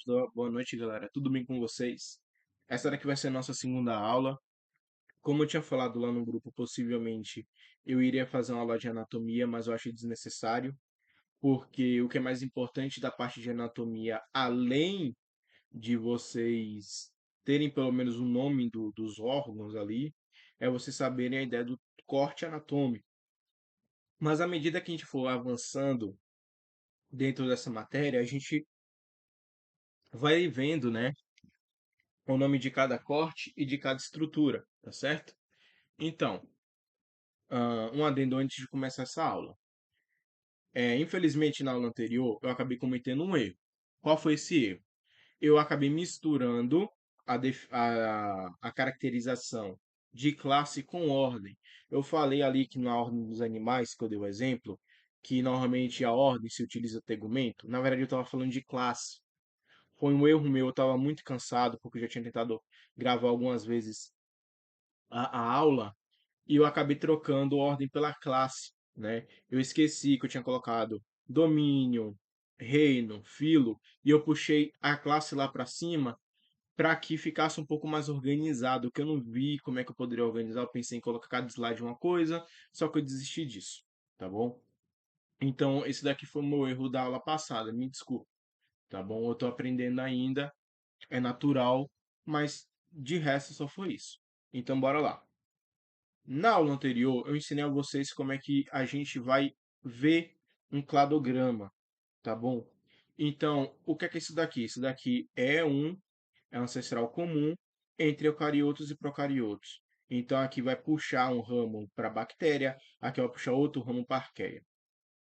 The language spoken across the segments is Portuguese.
boa noite, galera. Tudo bem com vocês? Essa daqui vai ser a nossa segunda aula. Como eu tinha falado lá no grupo, possivelmente eu iria fazer uma aula de anatomia, mas eu achei desnecessário, porque o que é mais importante da parte de anatomia, além de vocês terem pelo menos o nome dos órgãos ali, é vocês saberem a ideia do corte anatômico. Mas à medida que a gente for avançando dentro dessa matéria, a gente vai vendo, né, o nome de cada corte e de cada estrutura, tá certo? Então, um adendo antes de começar essa aula. Infelizmente, na aula anterior, eu acabei cometendo um erro. Qual foi esse erro? Eu acabei misturando a caracterização de classe com ordem. Eu falei ali que na ordem dos animais, que eu dei o exemplo, que normalmente a ordem se utiliza tegumento. Na verdade, eu estava falando de classe. Foi um erro meu, eu estava muito cansado, porque eu já tinha tentado gravar algumas vezes a aula e eu acabei trocando ordem pela classe, né? Eu esqueci que eu tinha colocado domínio, reino, filo, e eu puxei a classe lá para cima para que ficasse um pouco mais organizado, que eu não vi como é que eu poderia organizar. Eu pensei em colocar cada slide uma coisa, só que eu desisti disso, tá bom? Então, esse daqui foi o meu erro da aula passada, me desculpe, tá bom? Eu tô aprendendo ainda, é natural, mas de resto só foi isso. Então, bora lá. Na aula anterior, eu ensinei a vocês como é que a gente vai ver um cladograma, tá bom? Então, o que é isso daqui? Isso daqui é um ancestral comum entre eucariotos e procariotos. Então, aqui vai puxar um ramo para bactéria, aqui vai puxar outro ramo para arqueia,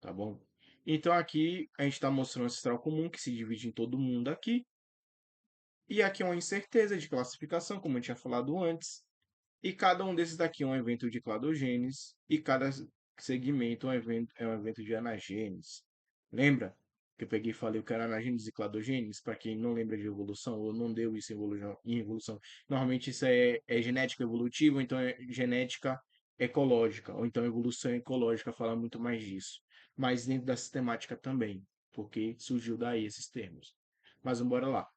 tá bom? Então, aqui a gente está mostrando um ancestral comum que se divide em todo mundo aqui. E aqui é uma incerteza de classificação, como eu tinha falado antes. E cada um desses daqui é um evento de cladogênese e cada segmento é um evento de anagênese. Lembra que eu peguei e falei o que era anagênese e cladogênese? Para quem não lembra de evolução ou não deu isso em evolução. Normalmente isso é genética evolutiva, ou então é genética ecológica, ou então evolução ecológica fala muito mais disso. Mas dentro da sistemática também, porque surgiu daí esses termos. Mas vamos embora lá.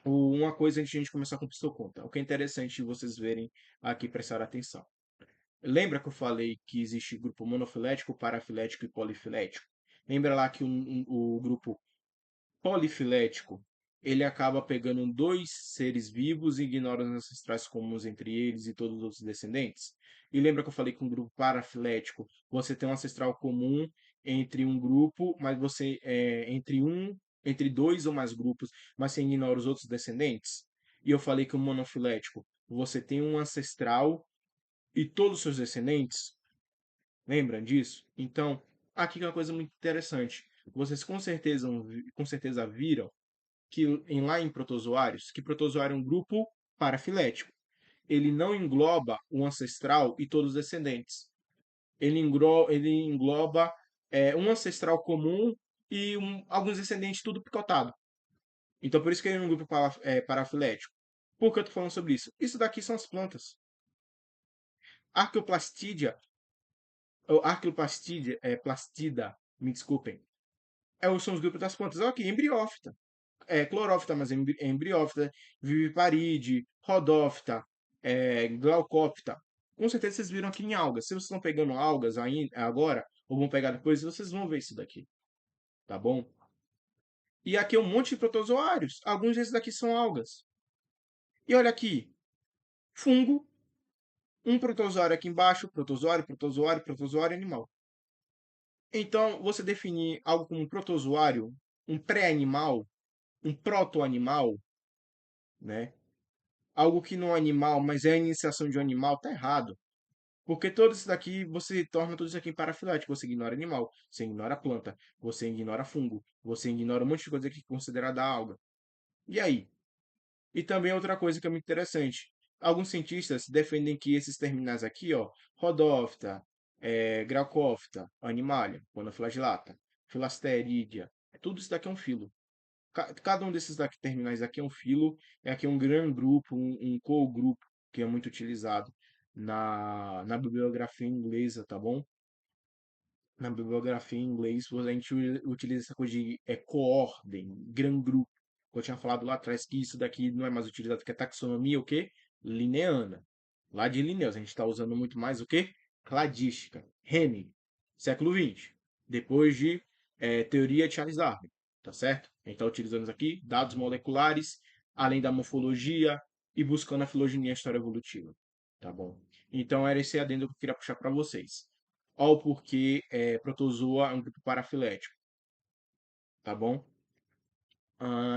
Uma coisa antes de a gente começar com o Pistol Conta. O que é interessante de vocês verem aqui, prestar atenção. Lembra que eu falei que existe grupo monofilético, parafilético e polifilético? Lembra lá que o grupo polifilético ele acaba pegando dois seres vivos e ignora os ancestrais comuns entre eles e todos os outros descendentes? E lembra que eu falei que um grupo parafilético você tem um ancestral comum entre um grupo, mas você entre dois ou mais grupos, mas você ignora os outros descendentes? E eu falei que o monofilético você tem um ancestral e todos os seus descendentes? Lembram disso? Então, aqui é uma coisa muito interessante. Vocês com certeza viram que lá em protozoários, que protozoário é um grupo parafilético. Ele não engloba o ancestral e todos os descendentes. Ele engloba um ancestral comum e alguns descendentes tudo picotado. Então, por isso que ele é um grupo parafilético. Por que eu estou falando sobre isso? Isso daqui são as plantas. Arqueoplastidia, ou plastida, me desculpem, são os grupos das plantas. Olha aqui, embriófita. Clorófita, mas é embriófita, viviparide, rodófita, glaucófita. Com certeza vocês viram aqui em algas. Se vocês estão pegando algas agora, ou vão pegar depois, vocês vão ver isso daqui, tá bom? E aqui é um monte de protozoários. Alguns desses daqui são algas. E olha aqui, fungo, um protozoário aqui embaixo, protozoário, protozoário, protozoário animal. Então, você definir algo como um protozoário, um pré-animal, um proto-animal, né? Algo que não é animal, mas é a iniciação de um animal, tá errado. Porque todo isso daqui, você torna tudo isso aqui parafilético. Você ignora animal, você ignora planta, você ignora fungo, você ignora um monte de coisa que é considerada alga. E aí? E também outra coisa que é muito interessante. Alguns cientistas defendem que esses terminais aqui, ó, Rhodophyta, Glaucophyta, Animalia, Monoflagellata, Filasterídea, tudo isso daqui é um filo. Cada um desses daqui, terminais aqui é um filo, é aqui um grande grupo, um co-grupo, que é muito utilizado na bibliografia inglesa, tá bom? Na bibliografia em inglês, a gente utiliza essa coisa de coordem, grande grupo. Eu tinha falado lá atrás que isso daqui não é mais utilizado, que é taxonomia o quê? Lineana. Lá de Linnaeus, a gente está usando muito mais o quê? Cladística. Henning, século XX. Depois de teoria de Charles Darwin, tá certo? A gente está utilizando aqui dados moleculares, além da morfologia e buscando a filogenia e a história evolutiva, tá bom? Então era esse adendo que eu queria puxar para vocês. Olha o porquê protozoa é um grupo parafilético, tá bom?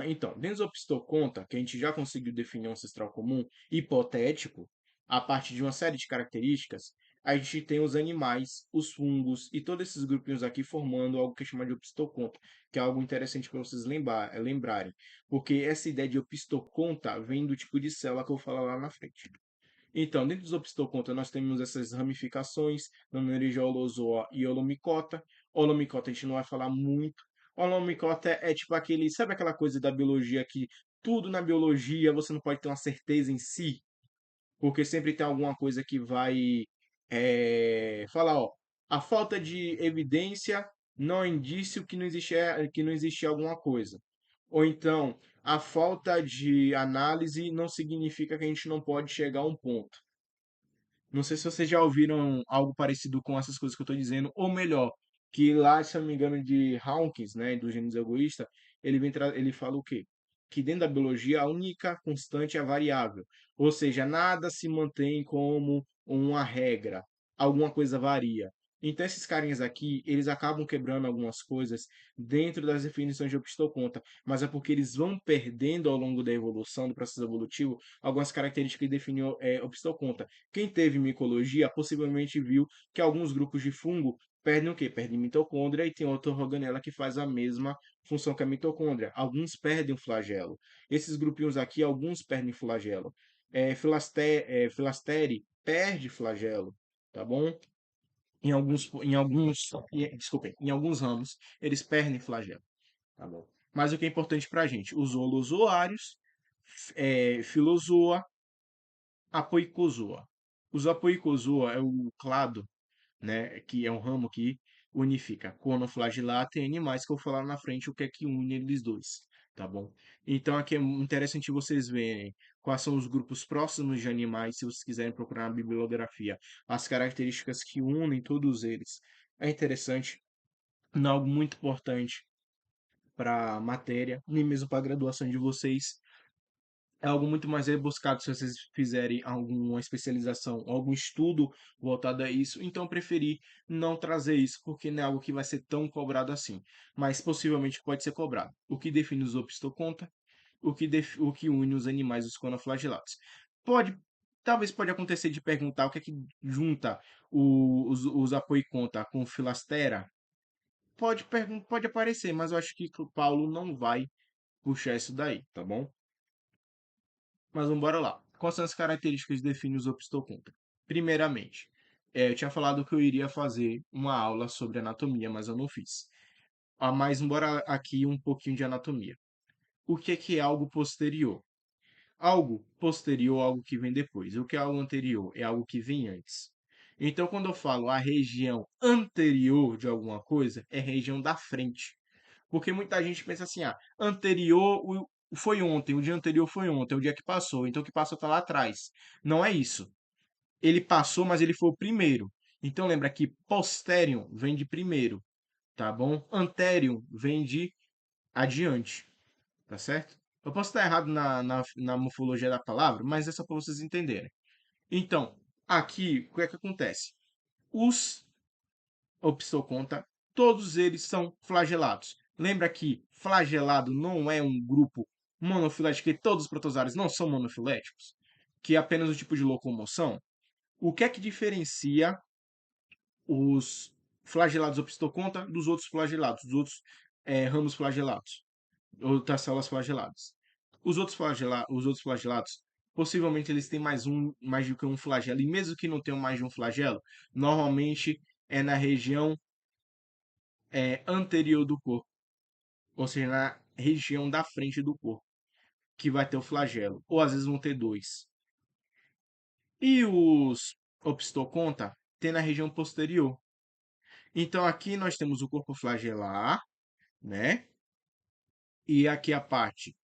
Então, dentro do opstoconta, que a gente já conseguiu definir um ancestral comum hipotético, a partir de uma série de características, a gente tem os animais, os fungos e todos esses grupinhos aqui formando algo que é chamado de opstoconta, que é algo interessante para vocês lembrarem, porque essa ideia de opstoconta vem do tipo de célula que eu vou falar lá na frente. Então, dentro dos opstoconta, nós temos essas ramificações, Nanerija, Holozoa e Holomicota. Holomicota a gente não vai falar muito. Holomicota é tipo aquele, sabe aquela coisa da biologia que tudo na biologia você não pode ter uma certeza em si, porque sempre tem alguma coisa que vai falar, ó, a falta de evidência não é indício que não existe alguma coisa. Ou então, a falta de análise não significa que a gente não pode chegar a um ponto. Não sei se vocês já ouviram algo parecido com essas coisas que eu estou dizendo, ou melhor, que lá, se eu não me engano, de Hawkins, né, do Gênesis Egoísta, ele fala o quê? Que dentro da biologia a única constante é a variável, ou seja, nada se mantém como uma regra, alguma coisa varia. Então esses carinhas aqui, eles acabam quebrando algumas coisas dentro das definições de Opstoconta, mas é porque eles vão perdendo ao longo da evolução, do processo evolutivo, algumas características que definiu Opstoconta. Quem teve micologia possivelmente viu que alguns grupos de fungo perdem o quê? Perdem mitocôndria e tem outra organela que faz a mesma função que a mitocôndria. Alguns perdem o flagelo. Esses grupinhos aqui, alguns perdem flagelo. Filastere perde flagelo, tá bom? Desculpem, em alguns ramos, eles perdem flagelo, tá bom? Mas o que é importante para a gente? Os holozoários, filozoa, apoicozoa. Os apoicozoa é o clado, né, que é um ramo que unifica conoflagelato e animais que eu vou falar na frente o que é que une eles dois, tá bom? Então aqui é interessante vocês verem quais são os grupos próximos de animais, se vocês quiserem procurar na bibliografia, as características que unem todos eles. É interessante, não é algo muito importante para a matéria, nem mesmo para a graduação de vocês, é algo muito mais rebuscado se vocês fizerem alguma especialização, algum estudo voltado a isso. Então, eu preferi não trazer isso, porque não é algo que vai ser tão cobrado assim. Mas possivelmente pode ser cobrado. O que define os opstoconta, o que une os animais os conoflagelados. Pode, talvez pode acontecer de perguntar o que é que junta os apoiconta com o filastera. Pode aparecer, mas eu acho que o Paulo não vai puxar isso daí, tá bom? Mas vamos embora lá. Quais são as características que definem os opstoconta? Primeiramente, eu tinha falado que eu iria fazer uma aula sobre anatomia, mas eu não fiz. Mas embora aqui um pouquinho de anatomia. O que é algo posterior? Algo posterior é algo que vem depois. O que é algo anterior? É algo que vem antes. Então, quando eu falo a região anterior de alguma coisa, é a região da frente. Porque muita gente pensa assim, anterior foi ontem, o dia anterior foi ontem, o dia que passou, então o que passou está lá atrás. Não é isso. Ele passou, mas ele foi o primeiro. Então lembra que posterior vem de primeiro, tá bom? Anterior vem de adiante, tá certo? Eu posso estar errado na morfologia da palavra, mas é só para vocês entenderem. Então, aqui, o que é que acontece? Os Opstoconta, todos eles são flagelados. Lembra que flagelado não é um grupo monofilético, que todos os protozoários não são monofiléticos, que é apenas o tipo de locomoção? O que é que diferencia os flagelados Opstoconta dos outros flagelados, dos outros ramos flagelados, outras células flageladas? Os outros flagelados, possivelmente eles têm mais do que um flagelo, e mesmo que não tenham mais de um flagelo, normalmente é na região anterior do corpo, ou seja, na região da frente do corpo, que vai ter o flagelo, ou às vezes vão ter dois. E os opstoconta tem na região posterior. Então aqui nós temos o corpo flagelar, né? E aqui a parte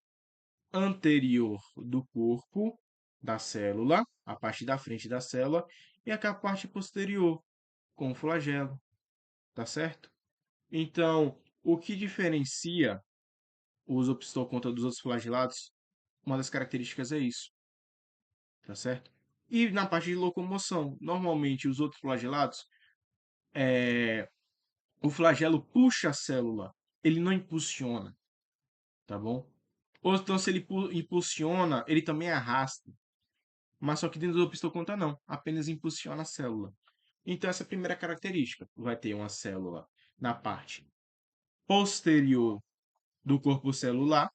anterior do corpo da célula, a parte da frente da célula, e aqui a parte posterior, com o flagelo, tá certo? Então, o que diferencia os opistocônta dos outros flagelados, uma das características é isso, tá certo? E na parte de locomoção, normalmente os outros flagelados, o flagelo puxa a célula, ele não impulsiona, tá bom? Ou então, se ele impulsiona, ele também arrasta. Mas só que dentro do opistocônta não, apenas impulsiona a célula. Então, essa é a primeira característica. Vai ter uma célula na parte posterior do corpo celular,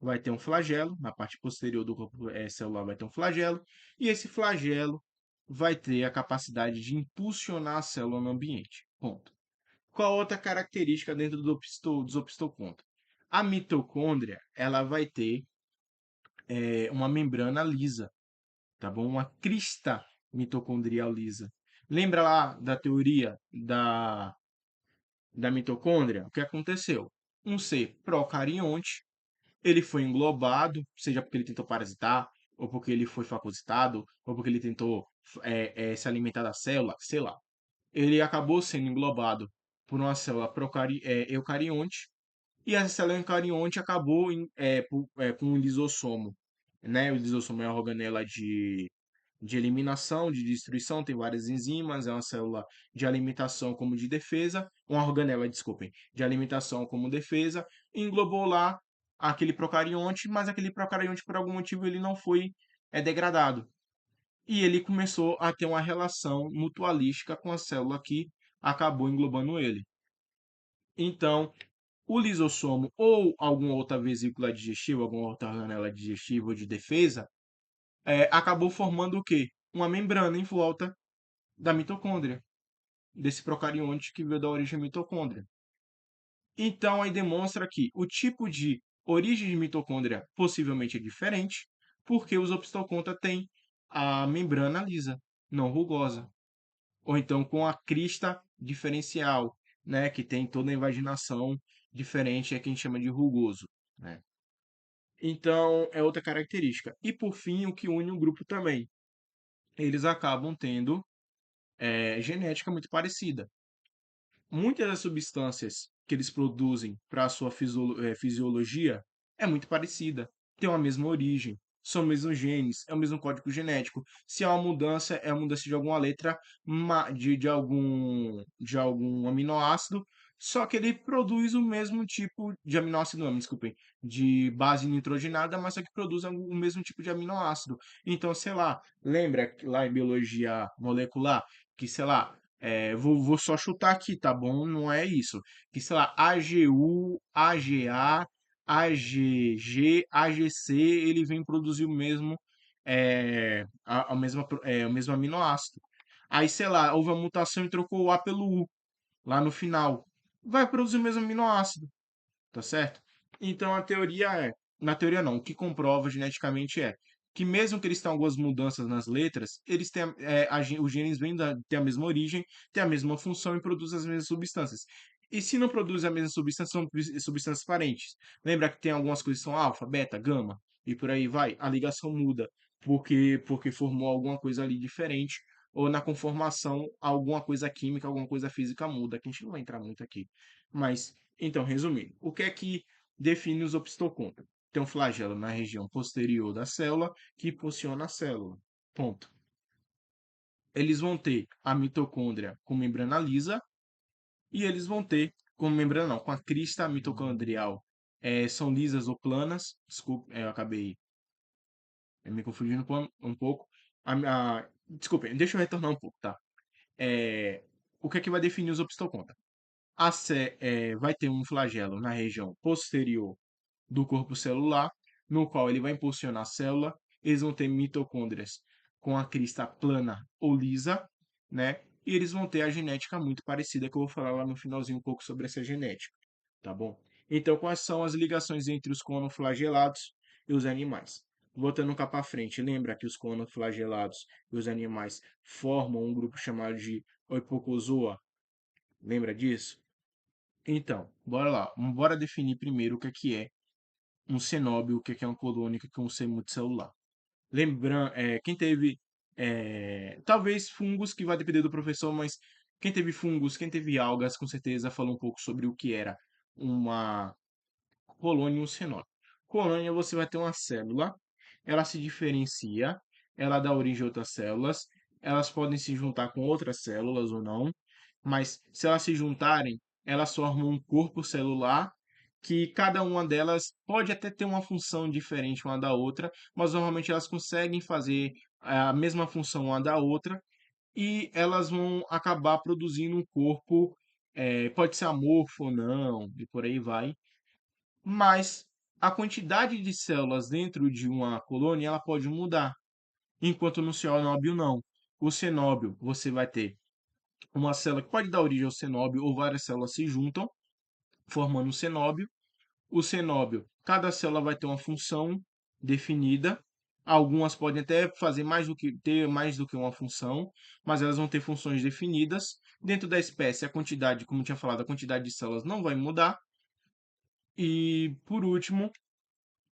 vai ter um flagelo, na parte posterior do corpo celular vai ter um flagelo, e esse flagelo vai ter a capacidade de impulsionar a célula no ambiente. Ponto. Qual outra característica dentro dos opistocôndrios? A mitocôndria, ela vai ter uma membrana lisa, tá bom? Uma crista mitocondrial lisa. Lembra lá da teoria da mitocôndria? O que aconteceu? Um ser procarionte, ele foi englobado, seja porque ele tentou parasitar, ou porque ele foi fagocitado, ou porque ele tentou se alimentar da célula, sei lá. Ele acabou sendo englobado por uma célula eucarionte, e essa célula eucarionte acabou com um lisossomo. Né? O lisossomo é uma organela de eliminação, de destruição, tem várias enzimas, é uma célula de alimentação como de defesa, uma organela, desculpem, de alimentação como defesa, englobou lá aquele procarionte, mas aquele procarionte, por algum motivo, ele não foi degradado. E ele começou a ter uma relação mutualística com a célula que acabou englobando ele. Então, o lisossomo ou alguma outra vesícula digestiva, alguma outra organela digestiva ou de defesa, acabou formando o quê? Uma membrana em volta da mitocôndria, desse procarionte que veio da origem mitocôndria. Então, aí demonstra que o tipo de origem de mitocôndria possivelmente é diferente, porque os opistocônta têm a membrana lisa, não rugosa, ou então com a crista diferencial, né, que tem toda a invaginação diferente, é que a gente chama de rugoso, né? Então, é outra característica. E por fim, o que une o grupo também, eles acabam tendo genética muito parecida. Muitas das substâncias que eles produzem para a sua fisiologia é muito parecida, tem a mesma origem, são os mesmos genes, é o mesmo código genético. Se há uma mudança, é a mudança de alguma letra de algum aminoácido, só que ele produz o mesmo tipo de aminoácido, não, desculpem, de base nitrogenada, mas só que produz o mesmo tipo de aminoácido. Então, sei lá, lembra lá em biologia molecular que, sei lá, vou só chutar aqui, tá bom? Não é isso. Que, sei lá, AGU, AGA, AGG, AGC, ele vem produzir o mesmo, o mesmo aminoácido. Aí, sei lá, houve uma mutação e trocou o A pelo U, lá no final. Vai produzir o mesmo aminoácido, tá certo? Então a teoria na teoria não, o que comprova geneticamente é que mesmo que eles tenham algumas mudanças nas letras, eles têm os genes têm a mesma origem, têm a mesma função e produzem as mesmas substâncias. E se não produzem a mesma substância, são substâncias parentes. Lembra que tem algumas coisas que são alfa, beta, gama e por aí vai. A ligação muda porque formou alguma coisa ali diferente ou na conformação alguma coisa química, alguma coisa física muda, que a gente não vai entrar muito aqui. Mas então, resumindo, o que é que define os opistocôndrios? Tem um flagelo na região posterior da célula que impulsiona a célula. Ponto. Eles vão ter a mitocôndria com membrana lisa e eles vão ter com membrana não, com a crista mitocondrial. São lisas ou planas. Desculpe, eu acabei me confundindo um pouco. Desculpem, deixa eu retornar um pouco, tá? O que é que vai definir os opistocôndrios? Vai ter um flagelo na região posterior do corpo celular, no qual ele vai impulsionar a célula. Eles vão ter mitocôndrias com a crista plana ou lisa, né? E eles vão ter a genética muito parecida, que eu vou falar lá no finalzinho um pouco sobre essa genética, tá bom? Então, quais são as ligações entre os conoflagelados e os animais? Voltando cá para frente, lembra que os conoflagelados e os animais formam um grupo chamado de Oipocozoa? Lembra disso? Então, bora lá. Bora definir primeiro o que é um cenóbio, o que é uma colônia, o que é um ser multicelular. Lembrando, quem teve, talvez fungos, que vai depender do professor, mas quem teve fungos, quem teve algas, com certeza falou um pouco sobre o que era uma colônia e um cenóbio. Colônia, você vai ter uma célula, ela se diferencia, ela dá origem a outras células, elas podem se juntar com outras células ou não, mas se elas se juntarem, elas formam um corpo celular que cada uma delas pode até ter uma função diferente uma da outra, mas normalmente elas conseguem fazer a mesma função uma da outra e elas vão acabar produzindo um corpo, pode ser amorfo ou não, e por aí vai, mas a quantidade de células dentro de uma colônia ela pode mudar, enquanto no cenóbio não. O cenóbio você vai ter uma célula que pode dar origem ao cenóbio ou várias células se juntam, formando um cenóbio. O cenóbio, cada célula vai ter uma função definida. Algumas podem até fazer mais do que ter mais do que uma função, mas elas vão ter funções definidas. Dentro da espécie, a quantidade, como eu tinha falado, a quantidade de células não vai mudar. E por último,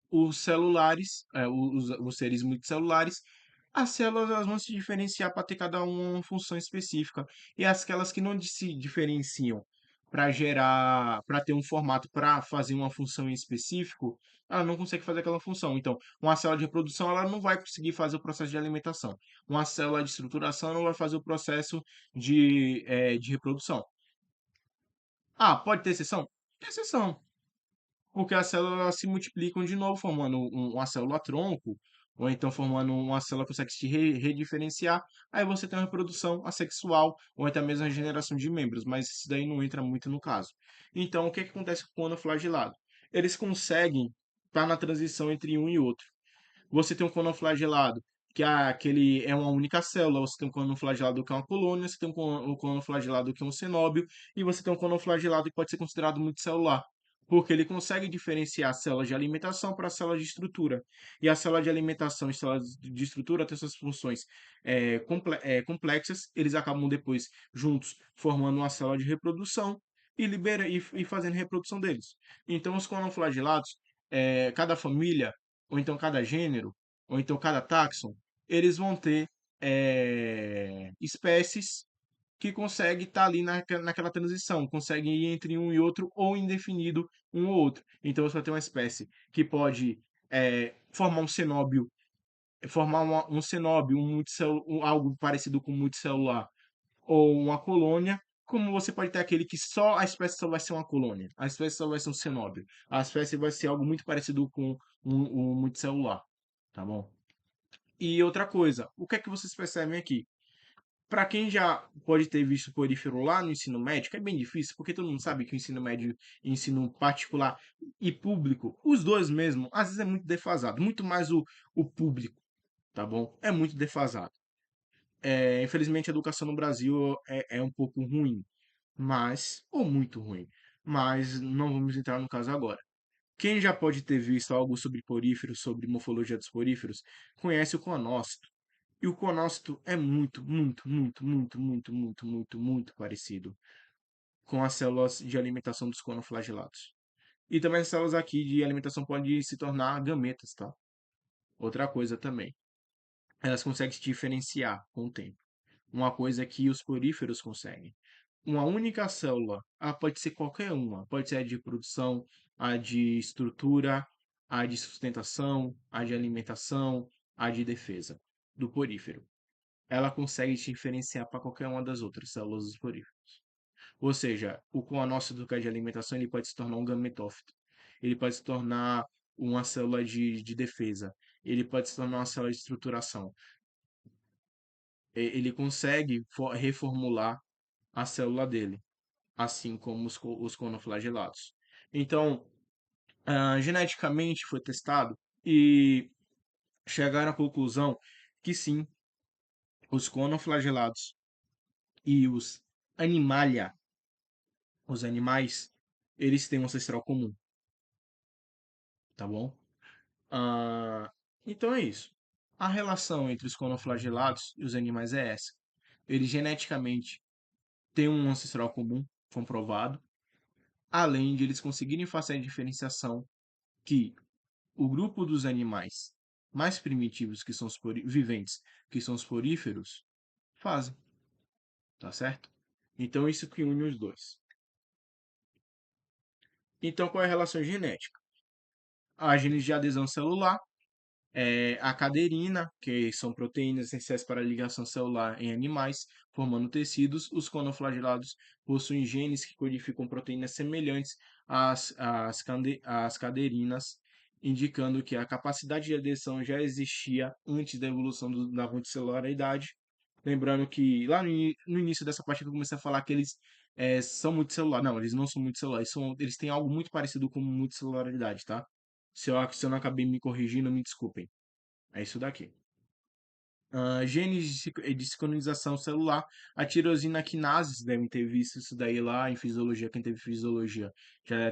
os celulares, os seres multicelulares, as células elas vão se diferenciar para ter cada uma função específica. E aquelas que não se diferenciam para gerar, para ter um formato para fazer uma função em específico, ela não consegue fazer aquela função. Então, uma célula de reprodução ela não vai conseguir fazer o processo de alimentação. Uma célula de estruturação não vai fazer o processo de reprodução. Ah, pode ter exceção? Tem exceção. Porque as células se multiplicam de novo, formando uma célula tronco, ou então formando uma célula que consegue se rediferenciar. Aí você tem uma reprodução assexual, ou até mesmo a regeneração de membros, mas isso daí não entra muito no caso. Então, o que acontece com o anoflagelado? Eles conseguem estar na transição entre um e outro. Você tem um conoflagelado, que é uma única célula, você tem um conoflagelado que é uma colônia, você tem um conoflagelado que é um cenóbio, e você tem um conoflagelado que pode ser considerado multicelular, porque ele consegue diferenciar células de alimentação para células de estrutura. E a célula de alimentação e células de estrutura têm suas funções complexas, eles acabam depois juntos formando uma célula de reprodução e fazendo reprodução deles. Então, os conoflagelados, cada família ou então cada gênero, ou então cada táxon, eles vão ter espécies que conseguem estar ali naquela transição, conseguem ir entre um e outro ou indefinido um ou outro. Então você vai ter uma espécie que pode formar um cenóbio, um cenóbio, algo parecido com um multicelular, ou uma colônia, como você pode ter aquele que só a espécie só vai ser uma colônia, a espécie só vai ser um cenóbio, a espécie vai ser algo muito parecido com um multicelular, tá bom? E outra coisa, o que é que vocês percebem aqui? Para quem já pode ter visto porífero lá no ensino médio, que é bem difícil, porque todo mundo sabe que o ensino médio e ensino particular e público, os dois mesmo, às vezes é muito defasado, muito mais o público, tá bom? É muito defasado. Infelizmente, a educação no Brasil é um pouco ruim, ou muito ruim, mas não vamos entrar no caso agora. Quem já pode ter visto algo sobre poríferos, sobre morfologia dos poríferos, conhece o conócito. E o conócito é muito, muito, muito, muito, muito, muito, muito, muito parecido com as células de alimentação dos conoflagelados. E também as células aqui de alimentação podem se tornar gametas, tá? Outra coisa também. Elas conseguem se diferenciar com o tempo. Uma coisa que os poríferos conseguem. Uma única célula, ela pode ser qualquer uma, pode ser a de produção, a de estrutura, a de sustentação, a de alimentação, a de defesa do porífero. Ela consegue diferenciar para qualquer uma das outras células dos poríferos. Ou seja, o coanócito que é de alimentação ele pode se tornar um gametófito, ele pode se tornar uma célula de defesa, ele pode se tornar uma célula de estruturação. Ele consegue reformular a célula dele, assim como os conoflagelados. Então, geneticamente foi testado e chegaram à conclusão que sim, os conoflagelados e os animalia, os animais, eles têm um ancestral comum, tá bom? Ah, então é isso. A relação entre os conoflagelados e os animais é essa. Eles geneticamente têm um ancestral comum, comprovado, além de eles conseguirem fazer a diferenciação que o grupo dos animais mais primitivos, que são os viventes, que são os poríferos, fazem, tá certo? Então, isso que une os dois. Então, qual é a relação genética? A genes de adesão celular, a cadeirina, que são proteínas essenciais para a ligação celular em animais, formando tecidos. Os conoflagelados possuem genes que codificam proteínas semelhantes às cadeirinas, indicando que a capacidade de adesão já existia antes da evolução da multicelularidade. Lembrando que lá no início dessa parte eu comecei a falar que eles são multicelulares. Não, eles não são multicelulares, eles têm algo muito parecido com multicelularidade, tá? Se eu não acabei me corrigindo, me desculpem. É isso daqui. Genes de sincronização celular, a tirosina quinase, devem ter visto isso daí lá em fisiologia. Quem teve fisiologia já deve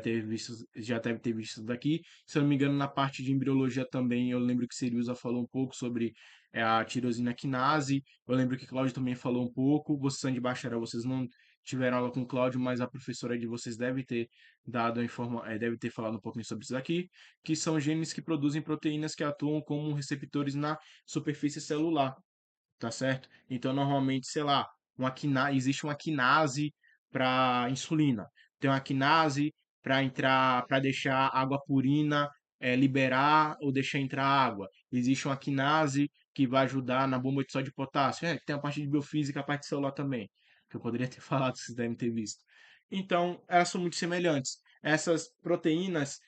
ter visto isso daqui. Se eu não me engano, na parte de embriologia também, eu lembro que Seriusa falou um pouco sobre a tirosina quinase. Eu lembro que Cláudio também falou um pouco. Vocês são de bacharel, vocês não tiveram aula com o Cláudio, mas a professora de vocês deve ter deve ter falado um pouquinho sobre isso daqui, que são genes que produzem proteínas que atuam como receptores na superfície celular, tá certo? Então, normalmente, sei lá, existe uma quinase para insulina, tem uma quinase para entrar, para deixar água purina liberar ou deixar entrar água. Existe uma quinase que vai ajudar na bomba de sódio e potássio. Tem a parte de biofísica, a parte celular também, que eu poderia ter falado, vocês devem ter visto. Então, elas são muito semelhantes. Essas proteínas,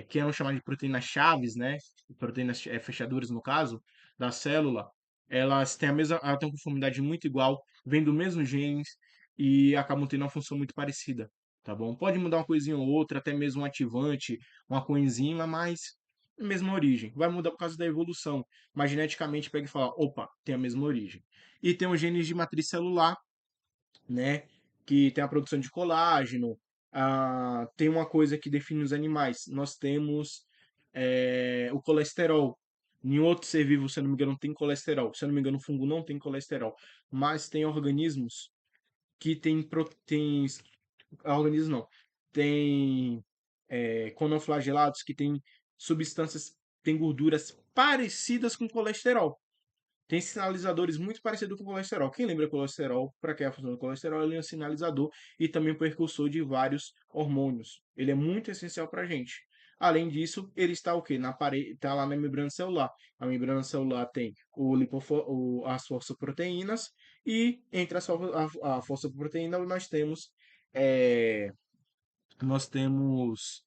que eram chamadas de proteínas chaves, né? Proteínas fechaduras, no caso, da célula, elas têm ela tem uma conformidade muito igual, vêm do mesmo genes e acabam tendo uma função muito parecida, tá bom? Pode mudar uma coisinha ou outra, até mesmo um ativante, uma coenzima, mas mesma origem. Vai mudar por causa da evolução, mas geneticamente pega e fala, opa, tem a mesma origem. E tem os genes de matriz celular, né? Que tem a produção de colágeno. Tem uma coisa que define os animais. Nós temos o colesterol. Em outro ser vivo, se eu não me engano, tem colesterol. Se eu não me engano, o fungo não tem colesterol. Mas tem organismos que têm proteínas. Organismos não. Tem conoflagelados que têm substâncias, têm gorduras parecidas com colesterol. Tem sinalizadores muito parecidos com o colesterol. Quem lembra colesterol? Para que é a função do colesterol? Ele é um sinalizador e também precursor de vários hormônios. Ele é muito essencial para a gente. Além disso, ele está o quê? Na parede, está lá na membrana celular. A membrana celular tem as fosfoproteínas e entre a fosfoproteína é, nós temos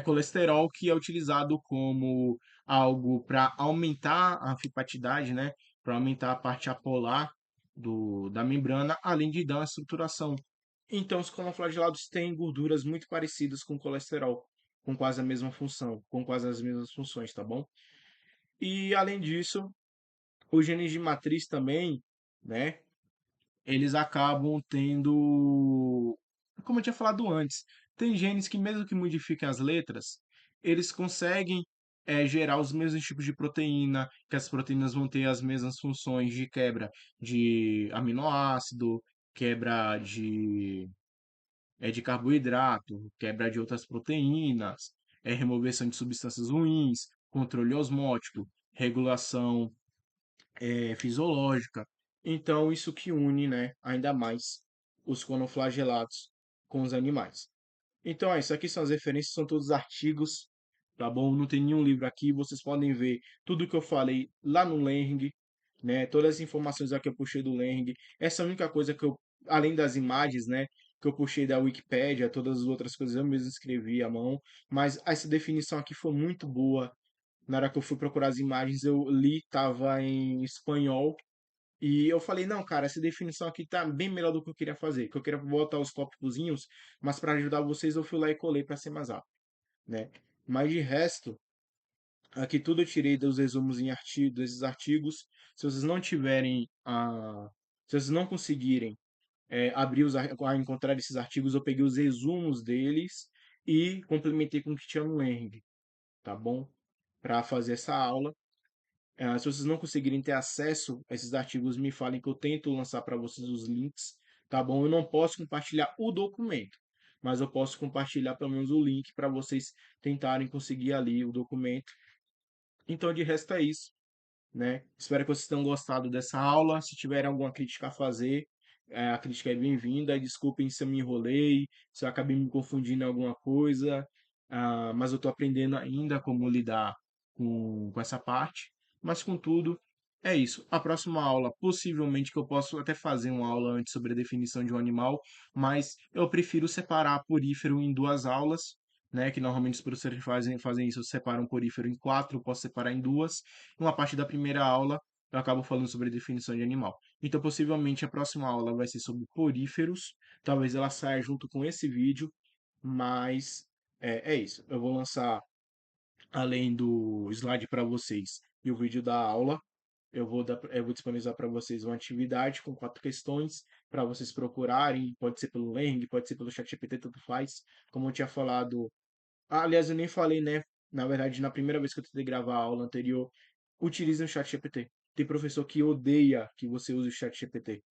colesterol que é utilizado como algo para aumentar a fibratidade, né? Para aumentar a parte apolar da membrana, além de dar uma estruturação. Então, os conoflagelados têm gorduras muito parecidas com o colesterol, com quase a mesma função, com quase as mesmas funções, tá bom? E além disso, os genes de matriz também, né? Eles acabam tendo, como eu tinha falado antes, tem genes que mesmo que modifiquem as letras, eles conseguem gerar os mesmos tipos de proteína, que as proteínas vão ter as mesmas funções de quebra de aminoácido, quebra de carboidrato, quebra de outras proteínas, remoção de substâncias ruins, controle osmótico, regulação fisiológica. Então, isso que une, né, ainda mais os conoflagelados com os animais. Então, isso aqui são as referências, são todos artigos, tá bom? Não tem nenhum livro aqui, vocês podem ver tudo que eu falei lá no Lehring, né? Todas as informações aqui eu puxei do Lehring. Essa é a única coisa que eu, além das imagens, né, que eu puxei da Wikipédia, todas as outras coisas eu mesmo escrevi à mão, mas essa definição aqui foi muito boa. Na hora que eu fui procurar as imagens, eu li, tava em espanhol, e eu falei, não, cara, essa definição aqui tá bem melhor do que eu queria fazer, que eu queria botar os tópicozinhos, mas para ajudar vocês eu fui lá e colei para ser mais rápido, né? Mas de resto, aqui tudo eu tirei dos resumos em artigo, desses artigos. Se vocês não tiverem se vocês não conseguirem abrir a encontrar esses artigos, eu peguei os resumos deles e complementei com o que tinha no Leng, tá bom? Para fazer essa aula. Se vocês não conseguirem ter acesso a esses artigos, me falem que eu tento lançar para vocês os links, tá bom? Eu não posso compartilhar o documento, mas eu posso compartilhar pelo menos o link para vocês tentarem conseguir ali o documento. Então, de resto é isso, né? Espero que vocês tenham gostado dessa aula. Se tiverem alguma crítica a fazer, a crítica é bem-vinda. Desculpem se eu me enrolei, se eu acabei me confundindo em alguma coisa, mas eu estou aprendendo ainda como lidar com essa parte. Mas, contudo, é isso. A próxima aula, possivelmente, que eu posso até fazer uma aula antes sobre a definição de um animal, mas eu prefiro separar porífero em duas aulas, né? Que normalmente os professores fazem isso, separam porífero em quatro, eu posso separar em duas. Uma parte da primeira aula eu acabo falando sobre a definição de animal. Então, possivelmente, a próxima aula vai ser sobre poríferos. Talvez ela saia junto com esse vídeo, mas é isso. Eu vou lançar, além do slide para vocês e o vídeo da aula, eu vou disponibilizar para vocês uma atividade com 4 questões para vocês procurarem. Pode ser pelo Lang, pode ser pelo ChatGPT, tanto faz. Como eu tinha falado. Aliás, eu nem falei, né? Na verdade, na primeira vez que eu tentei gravar a aula anterior, utilize o ChatGPT. Tem professor que odeia que você use o ChatGPT,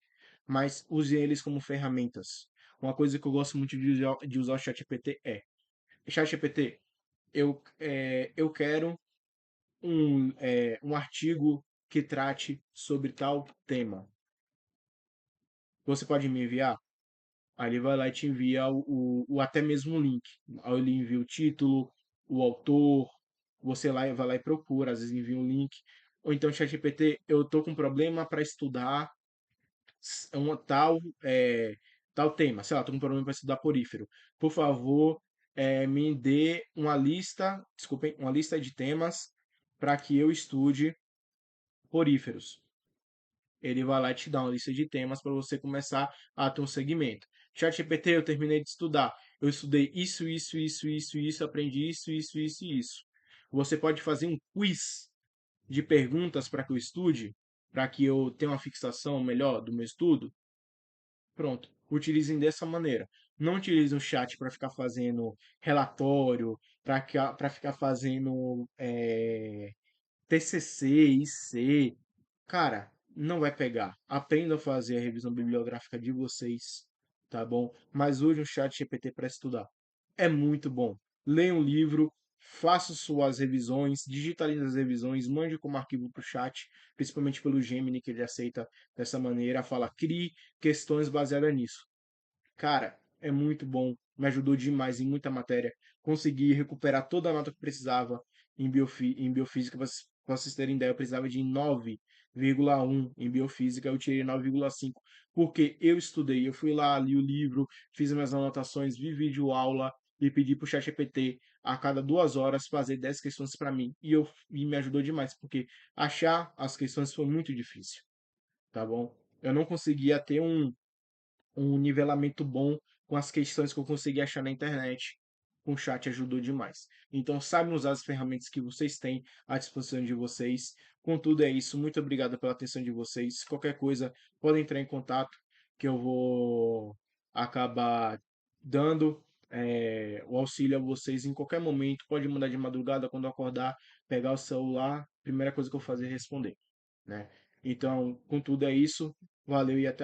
mas use eles como ferramentas. Uma coisa que eu gosto muito de usar o ChatGPT é: ChatGPT, eu quero um artigo que trate sobre tal tema. Você pode me enviar? Aí ele vai lá e te envia até mesmo o link. Aí ele envia o título, o autor, você vai lá e procura, às vezes envia um link. Ou então, ChatGPT, eu tô com problema para estudar uma tal tema. Sei lá, tô com problema para estudar porífero. Por favor, me dê uma lista, desculpem, uma lista de temas para que eu estude poríferos. Ele vai lá e te dá uma lista de temas para você começar a ter um segmento. ChatGPT, eu terminei de estudar. Eu estudei isso, aprendi isso e isso. Você pode fazer um quiz de perguntas para que eu estude, para que eu tenha uma fixação melhor do meu estudo. Pronto, utilizem dessa maneira. Não utilizem o chat para ficar fazendo relatório, para ficar fazendo TCC, IC. Cara, não vai pegar. Aprenda a fazer a revisão bibliográfica de vocês, tá bom? Mas use o chat GPT para estudar. É muito bom. Leia um livro, faça suas revisões, digitalize as revisões, mande como arquivo para o chat, principalmente pelo Gemini, que ele aceita dessa maneira. Fala, crie questões baseadas nisso. Cara, é muito bom. Me ajudou demais em muita matéria. Consegui recuperar toda a nota que precisava em biofísica. Para vocês terem ideia, eu precisava de 9,1 em biofísica. Eu tirei 9,5 porque eu estudei. Eu fui lá, li o livro, fiz minhas anotações, vi vídeo aula e pedi para o ChatGPT a cada 2 horas fazer 10 questões para mim. E me ajudou demais, porque achar as questões foi muito difícil, tá bom? Eu não conseguia ter um nivelamento bom com as questões que eu consegui achar na internet. Com o chat ajudou demais. Então, saibam usar as ferramentas que vocês têm à disposição de vocês. Contudo, é isso. Muito obrigado pela atenção de vocês. Qualquer coisa, podem entrar em contato, que eu vou acabar dando o auxílio a vocês em qualquer momento. Pode mandar de madrugada, quando eu acordar, pegar o celular. Primeira coisa que eu vou fazer é responder, né? Então, contudo, é isso. Valeu e até